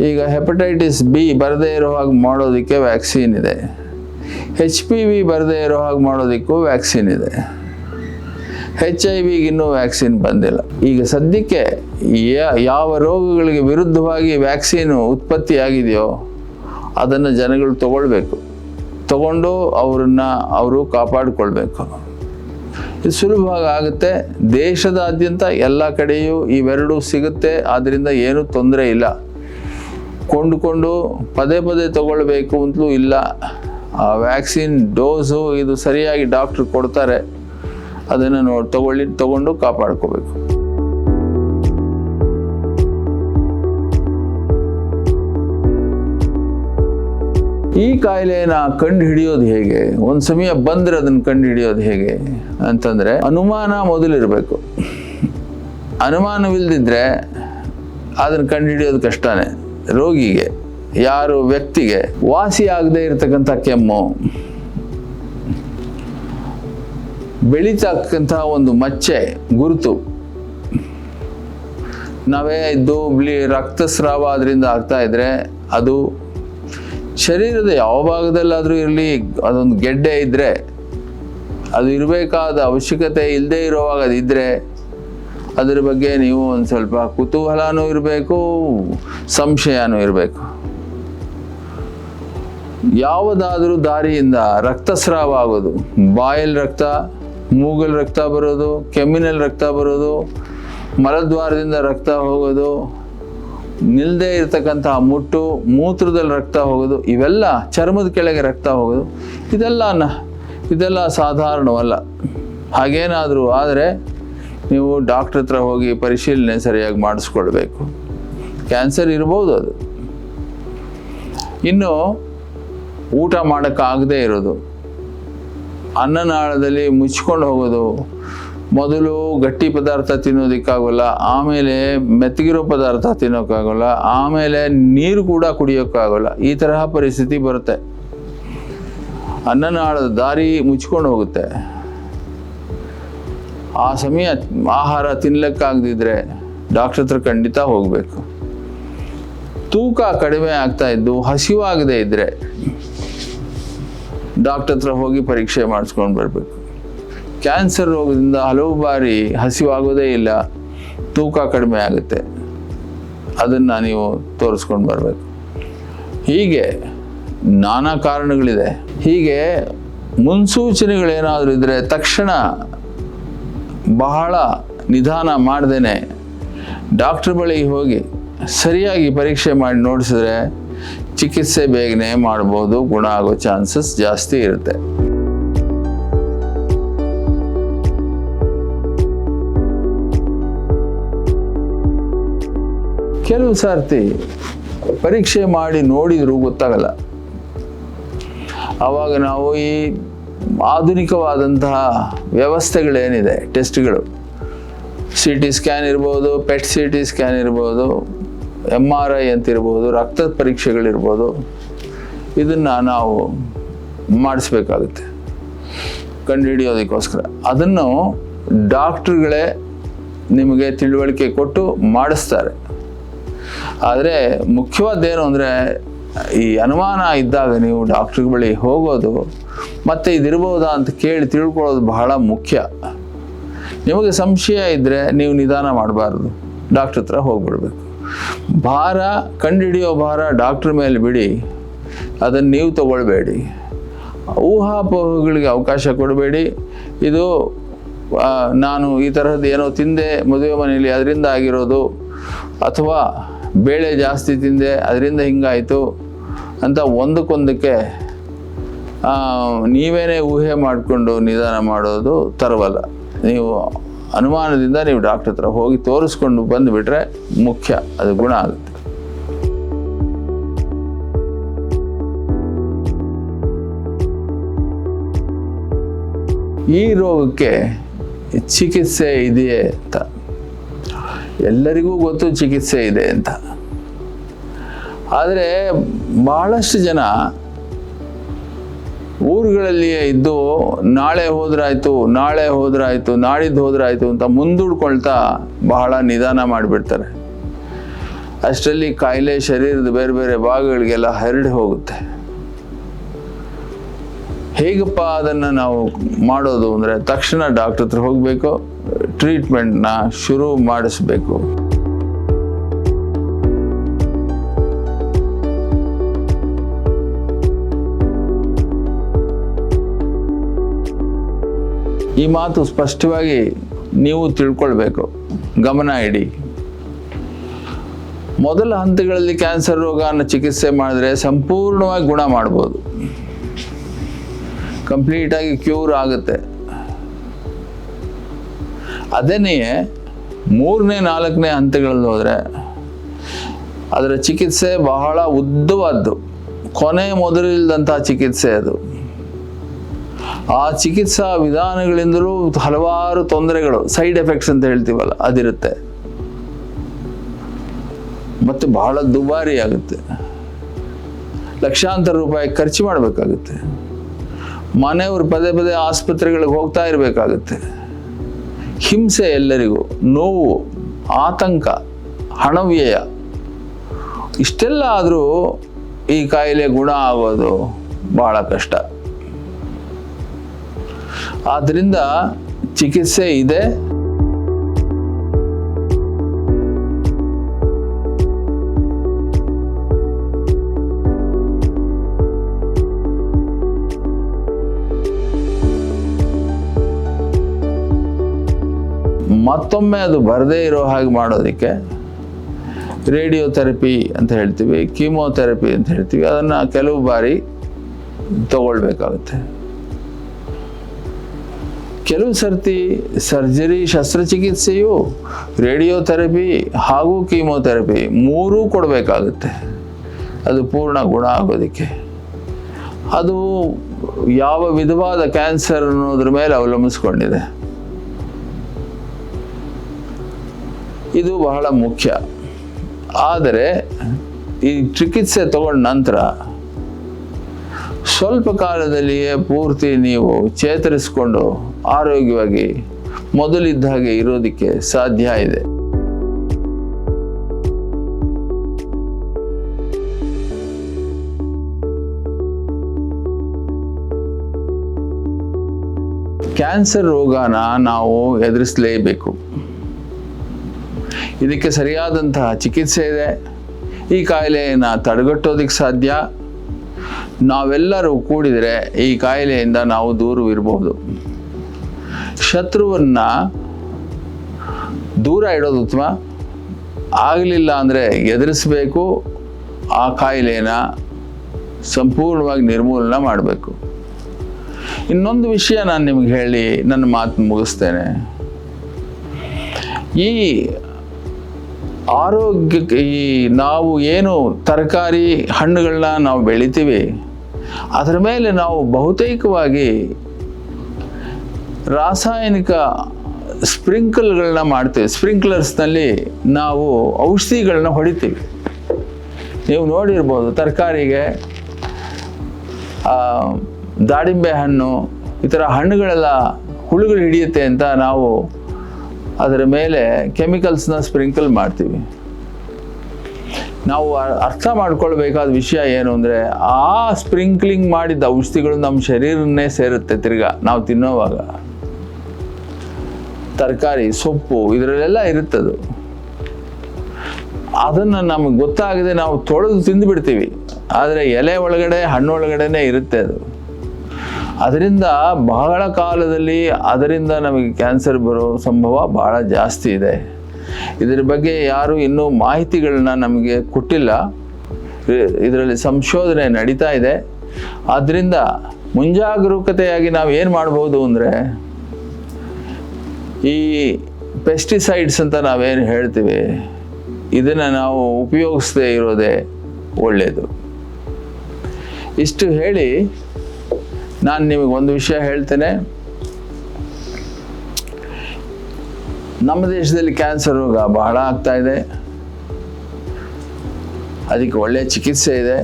ಈಗ hepatitis B ಬರದೇ ಇರೋ ಹಾಗೆ ಮಾಡೋದಕ್ಕೆ ವ್ಯಾಕ್ಸಿನ್ ಇದೆ, HPV ಬರದೇ ಇರೋ ಹಾಗೆ ಮಾಡೋದಕ್ಕೂ ವ್ಯಾಕ್ಸಿನ್ ಇದೆ, HIV ಇನ್ನೂ ವ್ಯಾಕ್ಸಿನ್ ಬಂದಿಲ್ಲ. ಈಗ ಸದ್ಯಕ್ಕೆ ಯಾವ ರೋಗಗಳಿಗೆ ವಿರುದ್ಧವಾಗಿ ವ್ಯಾಕ್ಸಿನ್ ಉತ್ಪತ್ತಿಯಾಗಿದೆಯೋ ಅದನ್ನು ಜನಗಳು ತಗೊಂಡು ಅವರು ಕಾಪಾಡಿಕೊಳ್ಬೇಕು. ಇದು ಸುಲಭವಾಗಿ ಆಗುತ್ತೆ. ದೇಶದಾದ್ಯಂತ ಎಲ್ಲ ಕಡೆಯೂ ಇವೆರಡೂ ಸಿಗುತ್ತೆ. ಆದ್ದರಿಂದ ಏನೂ ತೊಂದರೆ ಇಲ್ಲ. ಕೊಂಡುಕೊಂಡು ಪದೇ ತಗೊಳ್ಬೇಕು ಅಂತಲೂ ಇಲ್ಲ. ಆ ವ್ಯಾಕ್ಸಿನ್ ಡೋಸು ಇದು ಸರಿಯಾಗಿ ಡಾಕ್ಟ್ರು ಕೊಡ್ತಾರೆ, ಅದನ್ನು ತಗೊಂಡು ಕಾಪಾಡ್ಕೋಬೇಕು. ಈ ಕಾಯಿಲೆನ ಕಂಡು ಹಿಡಿಯೋದು ಹೇಗೆ, ಒಂದು ಸಮಯ ಬಂದರೆ ಅದನ್ನು ಕಂಡು ಹಿಡಿಯೋದು ಹೇಗೆ ಅಂತಂದರೆ, ಅನುಮಾನ ಮೊದಲಿರಬೇಕು. ಅನುಮಾನವಿಲ್ಲದಿದ್ದರೆ ಅದನ್ನು ಕಂಡು ಹಿಡಿಯೋದು ಕಷ್ಟನೇ. ರೋಗಿಗೆ, ವ್ಯಕ್ತಿಗೆ ವಾಸಿ ಆಗದೆ ಇರತಕ್ಕಂಥ ಕೆಮ್ಮು, ಬೆಳೀತಕ್ಕಂಥ ಒಂದು ಮಚ್ಚೆ ಗುರುತು, ನಾವೇ ಇದ್ದು ರಕ್ತಸ್ರಾವ ಅದರಿಂದ ಆಗ್ತಾ ಇದ್ರೆ ಅದು ಶರೀರದ ಯಾವ ಭಾಗದಲ್ಲಾದರೂ ಇರಲಿ, ಅದೊಂದು ಗೆಡ್ಡೆ ಇದ್ದರೆ, ಅದು ಇರಬೇಕಾದ ಅವಶ್ಯಕತೆ ಇಲ್ಲದೆ ಇರೋವಾಗ ಅದಿದ್ದರೆ ಅದರ ಬಗ್ಗೆ ನೀವು ಒಂದು ಸ್ವಲ್ಪ ಕುತೂಹಲನೂ ಇರಬೇಕು, ಸಂಶಯನೂ ಇರಬೇಕು. ಯಾವುದಾದ್ರೂ ದಾರಿಯಿಂದ ರಕ್ತಸ್ರಾವ ಆಗೋದು, ಬಾಯಲ್ಲಿ ರಕ್ತ, ಮೂಗಲ್ಲಿ ರಕ್ತ ಬರೋದು, ಕೆಮ್ಮಿನಲ್ಲಿ ರಕ್ತ ಬರೋದು, ಮಲದ್ವಾರದಿಂದ ರಕ್ತ ಹೋಗೋದು, ನಿಲ್ಲದೆ ಇರತಕ್ಕಂತಹ ಮುಟ್ಟು, ಮೂತ್ರದಲ್ಲಿ ರಕ್ತ ಹೋಗೋದು, ಇವೆಲ್ಲ ಚರ್ಮದ ಕೆಳಗೆ ರಕ್ತ ಹೋಗೋದು, ಇದೆಲ್ಲ ಸಾಧಾರಣವಲ್ಲ. ಹಾಗೇನಾದರೂ ಆದರೆ ನೀವು ಡಾಕ್ಟ್ರ್ ಹತ್ರ ಹೋಗಿ ಪರಿಶೀಲನೆ ಸರಿಯಾಗಿ ಮಾಡಿಸ್ಕೊಳ್ಬೇಕು. ಕ್ಯಾನ್ಸರ್ ಇರ್ಬೋದು ಅದು. ಇನ್ನು ಊಟ ಮಾಡೋಕ್ಕಾಗದೇ ಇರೋದು, ಅನ್ನನಾಳದಲ್ಲಿ ಮುಚ್ಕೊಂಡು ಹೋಗೋದು, ಮೊದಲು ಗಟ್ಟಿ ಪದಾರ್ಥ ತಿನ್ನೋದಕ್ಕಾಗೋಲ್ಲ, ಆಮೇಲೆ ಮೆತ್ತಗಿರೋ ಪದಾರ್ಥ ತಿನ್ನೋಕ್ಕಾಗೋಲ್ಲ, ಆಮೇಲೆ ನೀರು ಕೂಡ ಕುಡಿಯೋಕ್ಕಾಗೋಲ್ಲ, ಈ ತರಹ ಪರಿಸ್ಥಿತಿ ಬರುತ್ತೆ. ಅನ್ನನಾಳದ ದಾರಿ ಮುಚ್ಕೊಂಡು ಹೋಗುತ್ತೆ. ಆ ಸಮಯ ಆಹಾರ ತಿನ್ನಲಿಕ್ಕಾಗದಿದ್ರೆ ಡಾಕ್ಟ್ರ್ ಹತ್ರ ಖಂಡಿತ ಹೋಗಬೇಕು. ತೂಕ ಕಡಿಮೆ ಆಗ್ತಾ ಇದ್ದು ಹಸಿವಾಗದೇ ಇದ್ದರೆ ಡಾಕ್ಟ್ರ್ ಹತ್ರ ಹೋಗಿ ಪರೀಕ್ಷೆ ಮಾಡಿಸ್ಕೊಂಡು ಬರಬೇಕು. ಕ್ಯಾನ್ಸರ್ ರೋಗದಿಂದ ಹಲವು ಬಾರಿ ಹಸಿವಾಗೋದೇ ಇಲ್ಲ, ತೂಕ ಕಡಿಮೆ ಆಗುತ್ತೆ, ಅದನ್ನು ನೀವು ತೋರಿಸ್ಕೊಂಡು ಬರಬೇಕು. ಹೀಗೆ ನಾನಾ ಕಾರಣಗಳಿದೆ. ಹೀಗೆ ಮುನ್ಸೂಚನೆಗಳೇನಾದರೂ ಇದ್ದರೆ ತಕ್ಷಣ ಬಹಳ ನಿಧಾನ ಮಾಡ್ದೇನೆ ಡಾಕ್ಟ್ರ್ ಬಳಿಗೆ ಹೋಗಿ ಸರಿಯಾಗಿ ಪರೀಕ್ಷೆ ಮಾಡಿ ನೋಡಿಸಿದ್ರೆ ಚಿಕಿತ್ಸೆ ಬೇಗನೆ ಮಾಡ್ಬೋದು, ಗುಣ ಆಗೋ ಚಾನ್ಸಸ್ ಜಾಸ್ತಿ ಇರುತ್ತೆ. ಕೆಲವು ಸರ್ತಿ ಪರೀಕ್ಷೆ ಮಾಡಿ ನೋಡಿದರೂ ಗೊತ್ತಾಗಲ್ಲ. ಆವಾಗ ನಾವು ಈ ಆಧುನಿಕವಾದಂತಹ ವ್ಯವಸ್ಥೆಗಳೇನಿದೆ, ಟೆಸ್ಟ್ಗಳು, CT ಸ್ಕ್ಯಾನ್ ಇರ್ಬೋದು, PET CT ಸ್ಕ್ಯಾನ್ ಇರ್ಬೋದು, MRI ಅಂತಿರ್ಬೋದು, ರಕ್ತದ ಪರೀಕ್ಷೆಗಳಿರ್ಬೋದು, ಇದನ್ನು ನಾವು ಮಾಡಿಸ್ಬೇಕಾಗುತ್ತೆ ಕಂಡುಹಿಡಿಯೋದಕ್ಕೋಸ್ಕರ. ಅದನ್ನು ಡಾಕ್ಟ್ರುಗಳೇ ನಿಮಗೆ ತಿಳುವಳಿಕೆ ಕೊಟ್ಟು ಮಾಡಿಸ್ತಾರೆ. ಆದರೆ ಮುಖ್ಯವಾದ್ದೇನು ಅಂದರೆ, ಈ ಅನುಮಾನ ಇದ್ದಾಗ ನೀವು ಡಾಕ್ಟ್ರ್ ಬಳಿ ಹೋಗೋದು ಮತ್ತು ಇದಿರ್ಬೋದಾ ಅಂತ ಕೇಳಿ ತಿಳ್ಕೊಳ್ಳೋದು ಬಹಳ ಮುಖ್ಯ. ನಿಮಗೆ ಸಂಶಯ ಇದ್ದರೆ ನೀವು ನಿಧಾನ ಮಾಡಬಾರ್ದು, ಡಾಕ್ಟ್ರ್ ಹತ್ರ ಹೋಗ್ಬಿಡ್ಬೇಕು. ಕಂಡುಹಿಡಿಯೋ ಭಾರ ಡಾಕ್ಟ್ರ್ ಮೇಲೆ ಬಿಡಿ, ಅದನ್ನು ನೀವು ತಗೊಳ್ಬೇಡಿ. ಊಹಾಪೋಹಗಳಿಗೆ ಅವಕಾಶ ಕೊಡಬೇಡಿ. ಇದು ನಾನು ಈ ತರಹದ್ದು ಏನೋ ತಿಂದೆ ಮದುವೆ ಮನೆಯಲ್ಲಿ ಅದರಿಂದ ಆಗಿರೋದು, ಅಥವಾ ಬೇಳೆ ಜಾಸ್ತಿ ತಿಂದೆ ಅದರಿಂದ ಹಿಂಗಾಯಿತು ಅಂತ ಒಂದಕ್ಕೊಂದಕ್ಕೆ ನೀವೇನೇ ಊಹೆ ಮಾಡಿಕೊಂಡು ನಿಧಾನ ಮಾಡೋದು ತರವಲ್ಲ. ನೀವು ಅನುಮಾನದಿಂದ ನೀವು ಡಾಕ್ಟ್ರ್ ಹತ್ರ ಹೋಗಿ ತೋರಿಸ್ಕೊಂಡು ಬಂದುಬಿಟ್ರೆ ಮುಖ್ಯ, ಅದು ಗುಣ ಆಗುತ್ತೆ. ಈ ರೋಗಕ್ಕೆ ಚಿಕಿತ್ಸೆ ಇದೆಯೇ ಅಂತ ಎಲ್ಲರಿಗೂ ಗೊತ್ತು, ಚಿಕಿತ್ಸೆ ಇದೆ ಅಂತ. ಆದರೆ ಬಹಳಷ್ಟು ಜನ ಊರುಗಳಲ್ಲಿಯೇ ಇದ್ದು ನಾಳೆ ಹೋದ್ರಾಯ್ತು, ನಾಡಿದ್ದು ಹೋದ್ರಾಯ್ತು ಅಂತ ಮುಂದೂಡ್ಕೊಳ್ತಾ ಬಹಳ ನಿಧಾನ ಮಾಡಿಬಿಡ್ತಾರೆ. ಅಷ್ಟರಲ್ಲಿ ಕಾಯಿಲೆ ಶರೀರದ ಬೇರೆ ಬೇರೆ ಭಾಗಗಳಿಗೆಲ್ಲ ಹರಡಿ ಹೋಗುತ್ತೆ. ಹೇಗಪ್ಪ ಅದನ್ನು ನಾವು ಮಾಡೋದು ಅಂದರೆ ತಕ್ಷಣ ಡಾಕ್ಟರ್ ಹತ್ರ ಹೋಗಬೇಕು, ಟ್ರೀಟ್ಮೆಂಟ್ನ ಶುರು ಮಾಡಿಸ್ಬೇಕು. ಈ ಮಾತು ಸ್ಪಷ್ಟವಾಗಿ ನೀವು ತಿಳ್ಕೊಳ್ಬೇಕು, ಗಮನ ಇಡಿ. ಮೊದಲ ಹಂತಗಳಲ್ಲಿ ಕ್ಯಾನ್ಸರ್ ರೋಗನ ಚಿಕಿತ್ಸೆ ಮಾಡಿದ್ರೆ ಸಂಪೂರ್ಣವಾಗಿ ಗುಣ ಮಾಡ್ಬೋದು, ಕಂಪ್ಲೀಟಾಗಿ ಕ್ಯೂರ್ ಆಗುತ್ತೆ. ಅದೇನೇ 3ನೇ 4ನೇ ಹಂತಗಳಲ್ಲಿ ಹೋದರೆ ಅದರ ಚಿಕಿತ್ಸೆ ಬಹಳ ಉದ್ದವಾದ್ದು, ಕೊನೆ ಮೊದಲಿಲ್ಲದಂಥ ಚಿಕಿತ್ಸೆ ಅದು. ಆ ಚಿಕಿತ್ಸಾ ವಿಧಾನಗಳಿಂದಲೂ ಹಲವಾರು ತೊಂದರೆಗಳು, ಸೈಡ್ ಎಫೆಕ್ಟ್ಸ್ ಅಂತ ಹೇಳ್ತೀವಲ್ಲ, ಅದಿರುತ್ತೆ. ಮತ್ತು ಬಹಳ ದುಬಾರಿ ಆಗುತ್ತೆ, ಲಕ್ಷಾಂತರ ರೂಪಾಯಿ ಖರ್ಚು ಮಾಡಬೇಕಾಗುತ್ತೆ. ಮನೆಯವರು ಪದೇ ಪದೇ ಆಸ್ಪತ್ರೆಗಳಿಗೆ ಹೋಗ್ತಾ ಇರಬೇಕಾಗುತ್ತೆ. ಹಿಂಸೆ ಎಲ್ಲರಿಗೂ, ನೋವು, ಆತಂಕ, ಹಣವ್ಯಯ. ಇಷ್ಟೆಲ್ಲ ಆದರೂ ಈ ಕಾಯಿಲೆ ಗುಣ ಆಗೋದು ಬಹಳ ಕಷ್ಟ. ಆದ್ದರಿಂದ ಚಿಕಿತ್ಸೆ ಇದೆ. ಮತ್ತೊಮ್ಮೆ ಅದು ಬರದೇ ಇರೋ ಹಾಗೆ ಮಾಡೋದಕ್ಕೆ ರೇಡಿಯೋಥೆರಪಿ ಅಂತ ಹೇಳ್ತೀವಿ, ಕೀಮೋಥೆರಪಿ ಅಂತ ಹೇಳ್ತೀವಿ, ಅದನ್ನು ಕೆಲವು ಬಾರಿ ತಗೊಳ್ಬೇಕಾಗುತ್ತೆ. ಕೆಲವು ಸರ್ತಿ ಸರ್ಜರಿ, ಶಸ್ತ್ರಚಿಕಿತ್ಸೆಯು ರೇಡಿಯೋಥೆರಪಿ ಹಾಗೂ ಕೀಮೋಥೆರಪಿ 3 ಕೊಡಬೇಕಾಗುತ್ತೆ ಅದು ಪೂರ್ಣ ಗುಣ ಆಗೋದಕ್ಕೆ. ಅದು ಯಾವ ವಿಧವಾದ ಕ್ಯಾನ್ಸರ್ ಅನ್ನೋದ್ರ ಮೇಲೆ ಅವಲಂಬಿಸ್ಕೊಂಡಿದೆ. ಇದು ಬಹಳ ಮುಖ್ಯ. ಆದರೆ ಈ ಚಿಕಿತ್ಸೆ ತಗೊಂಡ ನಂತರ ಸ್ವಲ್ಪ ಕಾಲದಲ್ಲಿಯೇ ಪೂರ್ತಿ ನೀವು ಚೇತರಿಸಿಕೊಂಡು ಆರೋಗ್ಯವಾಗಿ ಮೊದಲಿದ್ದ ಹಾಗೆ ಇರೋದಕ್ಕೆ ಸಾಧ್ಯ ಇದೆ. ಕ್ಯಾನ್ಸರ್ ರೋಗನ ನಾವು ಎದುರಿಸಲೇಬೇಕು. ಇದಕ್ಕೆ ಸರಿಯಾದಂತಹ ಚಿಕಿತ್ಸೆ ಇದೆ. ಈ ಕಾಯಿಲೆಯನ್ನು ತಡೆಗಟ್ಟೋದಕ್ಕೆ ಸಾಧ್ಯ. ನಾವೆಲ್ಲರೂ ಕೂಡಿದರೆ ಈ ಕಾಯಿಲೆಯಿಂದ ನಾವು ದೂರವಿರಬಹುದು. ಶತ್ರುವನ್ನು ದೂರ ಇಡೋದು ಉತ್ತಮ. ಆಗಲಿಲ್ಲ ಅಂದರೆ ಎದುರಿಸಬೇಕು, ಆ ಕಾಯಿಲೆನ ಸಂಪೂರ್ಣವಾಗಿ ನಿರ್ಮೂಲನೆ ಮಾಡಬೇಕು. ಇನ್ನೊಂದು ವಿಷಯ ನಾನು ನಿಮಗೆ ಹೇಳಿ ನನ್ನ ಮಾತು ಮುಗಿಸ್ತೇನೆ. ಈ ಆರೋಗ್ಯಕ್ಕೆ ನಾವು ಏನು ತರಕಾರಿ ಹಣ್ಣುಗಳನ್ನ ನಾವು ಬೆಳಿತೀವಿ, ಅದರ ಮೇಲೆ ನಾವು ಬಹುತೇಕವಾಗಿ ರಾಸಾಯನಿಕ ಸ್ಪ್ರಿಂಕಲ್ಗಳನ್ನ ಮಾಡ್ತೀವಿ. ಸ್ಪ್ರಿಂಕ್ಲರ್ಸ್ನಲ್ಲಿ ನಾವು ಔಷಧಿಗಳನ್ನ ಹೊಡಿತೀವಿ. ನೀವು ನೋಡಿರ್ಬೋದು, ತರಕಾರಿಗೆ ದಾಳಿಂಬೆ ಹಣ್ಣು ಈ ಥರ ಹಣ್ಣುಗಳೆಲ್ಲ ಹುಳುಗಳು ಹಿಡಿಯುತ್ತೆ ಅಂತ ನಾವು ಅದರ ಮೇಲೆ ಕೆಮಿಕಲ್ಸ್ನ ಸ್ಪ್ರಿಂಕಲ್ ಮಾಡ್ತೀವಿ. ನಾವು ಅರ್ಥ ಮಾಡ್ಕೊಳ್ಬೇಕಾದ ವಿಷಯ ಏನು ಅಂದರೆ, ಆ ಸ್ಪ್ರಿಂಕ್ಲಿಂಗ್ ಮಾಡಿದ ಔಷಧಿಗಳು ನಮ್ಮ ಶರೀರನ್ನೇ ಸೇರುತ್ತೆ. ತಿರ್ಗಾ ನಾವು ತಿನ್ನೋವಾಗ ತರಕಾರಿ, ಸೊಪ್ಪು ಇದರಲ್ಲೆಲ್ಲ ಇರುತ್ತದು. ಅದನ್ನು ನಮಗೆ ಗೊತ್ತಾಗದೆ ನಾವು ತೊಳೆದು ತಿಂದುಬಿಡ್ತೀವಿ. ಆದರೆ ಎಲೆ ಒಳಗಡೆ, ಹಣ್ಣು ಒಳಗಡೆನೇ ಇರುತ್ತೆ ಅದು. ಅದರಿಂದ ಬಹಳ ಕಾಲದಲ್ಲಿ ಅದರಿಂದ ನಮಗೆ ಕ್ಯಾನ್ಸರ್ ಬರೋ ಸಂಭವ ಬಹಳ ಜಾಸ್ತಿ ಇದೆ. ಇದರ ಬಗ್ಗೆ ಯಾರೂ ಇನ್ನೂ ಮಾಹಿತಿಗಳನ್ನ ನಮಗೆ ಕೊಟ್ಟಿಲ್ಲ. ಇದರಲ್ಲಿ ಸಂಶೋಧನೆ ನಡೀತಾ ಇದೆ. ಆದ್ದರಿಂದ ಮುಂಜಾಗರೂಕತೆಯಾಗಿ ನಾವು ಏನು ಮಾಡ್ಬೋದು ಅಂದರೆ, ಈ ಪೆಸ್ಟಿಸೈಡ್ಸ್ ಅಂತ ನಾವೇನು ಹೇಳ್ತೀವಿ, ಇದನ್ನು ನಾವು ಉಪಯೋಗಿಸದೇ ಇರೋದೇ ಒಳ್ಳೆಯದು. ಇಷ್ಟು ಹೇಳಿ ನಾನು ನಿಮಗೆ ಒಂದು ವಿಷಯ ಹೇಳ್ತೇನೆ. ನಮ್ಮ ದೇಶದಲ್ಲಿ ಕ್ಯಾನ್ಸರ್ ರೋಗ ಬಹಳ ಆಗ್ತಾ ಇದೆ. ಅದಕ್ಕೆ ಒಳ್ಳೆಯ ಚಿಕಿತ್ಸೆ ಇದೆ.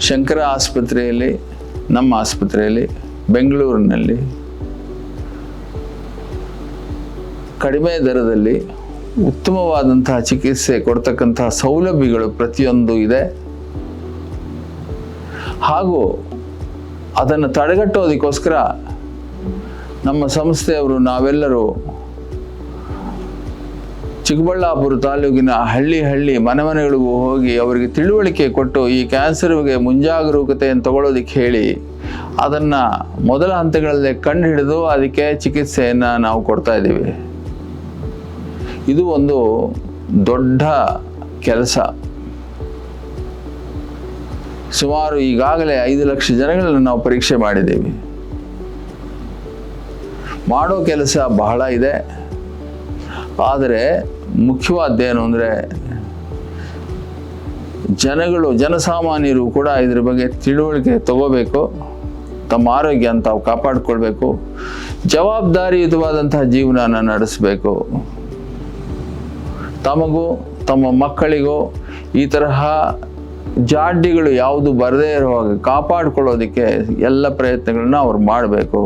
ಶಂಕರ ಆಸ್ಪತ್ರೆಯಲ್ಲಿ, ನಮ್ಮ ಆಸ್ಪತ್ರೆಯಲ್ಲಿ, ಬೆಂಗಳೂರಿನಲ್ಲಿ ಕಡಿಮೆ ದರದಲ್ಲಿ ಉತ್ತಮವಾದಂತಹ ಚಿಕಿತ್ಸೆ ಕೊಡ್ತಕ್ಕಂತಹ ಸೌಲಭ್ಯಗಳು ಪ್ರತಿಯೊಂದು ಇದೆ. ಹಾಗೂ ಅದನ್ನು ತಡೆಗಟ್ಟೋದಕ್ಕೋಸ್ಕರ ನಮ್ಮ ಸಂಸ್ಥೆಯವರು ನಾವೆಲ್ಲರೂ ಚಿಕ್ಕಬಳ್ಳಾಪುರ ತಾಲೂಕಿನ ಹಳ್ಳಿ ಮನೆಗಳಿಗೂ ಹೋಗಿ ಅವರಿಗೆ ತಿಳುವಳಿಕೆ ಕೊಟ್ಟು ಈ ಕ್ಯಾನ್ಸರ್ಗೆ ಮುಂಜಾಗರೂಕತೆಯನ್ನು ತಗೊಳ್ಳೋದಕ್ಕೆ ಹೇಳಿ ಅದನ್ನು ಮೊದಲ ಹಂತಗಳಲ್ಲೇ ಕಂಡು ಹಿಡಿದು ಅದಕ್ಕೆ ಚಿಕಿತ್ಸೆಯನ್ನು ನಾವು ಕೊಡ್ತಾ ಇದ್ದೀವಿ. ಇದು ಒಂದು ದೊಡ್ಡ ಕೆಲಸ. ಸುಮಾರು ಈಗಾಗಲೇ 5 ಲಕ್ಷ ಜನಗಳನ್ನು ನಾವು ಪರೀಕ್ಷೆ ಮಾಡಿದ್ದೀವಿ. ಮಾಡೋ ಕೆಲಸ ಬಹಳ ಇದೆ. ಆದರೆ ಮುಖ್ಯವಾದ್ದೇನು ಅಂದರೆ ಜನಸಾಮಾನ್ಯರು ಕೂಡ ಇದ್ರ ಬಗ್ಗೆ ತಿಳುವಳಿಕೆ ತಗೋಬೇಕು. ತಮ್ಮ ಆರೋಗ್ಯನ ತಾವು ಕಾಪಾಡಿಕೊಳ್ಬೇಕು. ಜವಾಬ್ದಾರಿಯುತವಾದಂತಹ ಜೀವನನ ನಡೆಸಬೇಕು. ತಮಗೂ ತಮ್ಮ ಮಕ್ಕಳಿಗೂ ಈ ತರಹ ಜಾಡ್ಯಗಳು ಯಾವುದು ಬರದೇ ಇರುವಾಗ ಕಾಪಾಡಿಕೊಳ್ಳೋದಕ್ಕೆ ಎಲ್ಲ ಪ್ರಯತ್ನಗಳನ್ನ ಅವ್ರು ಮಾಡಬೇಕು.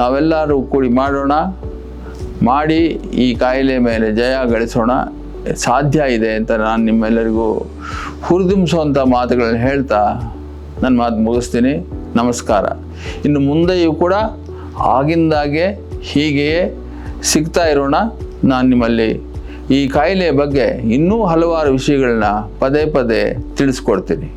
ನಾವೆಲ್ಲರೂ ಕೂಡಿ ಮಾಡೋಣ. ಮಾಡಿ ಈ ಕಾಯಿಲೆ ಮೇಲೆ ಜಯ ಗಳಿಸೋಣ. ಸಾಧ್ಯ ಇದೆ ಅಂತ ನಾನು ನಿಮ್ಮೆಲ್ಲರಿಗೂ ಹುರಿದುಂಬಿಸುವಂಥ ಮಾತುಗಳನ್ನ ಹೇಳ್ತಾ ನನ್ನ ಮಾತು ಮುಗಿಸ್ತೀನಿ. ನಮಸ್ಕಾರ. ಇನ್ನು ಮುಂದೆಯೂ ಕೂಡ ಆಗಿಂದಾಗೆ ಹೀಗೆಯೇ ಸಿಗ್ತಾ ಇರೋಣ. ನಾನು ನಿಮ್ಮಲ್ಲಿ ಈ ಕಾಯಿಲೆಯ ಬಗ್ಗೆ ಇನ್ನೂ ಹಲವಾರು ವಿಷಯಗಳನ್ನ ಪದೇ ತಿಳಿಸ್ಕೊಡ್ತೀನಿ.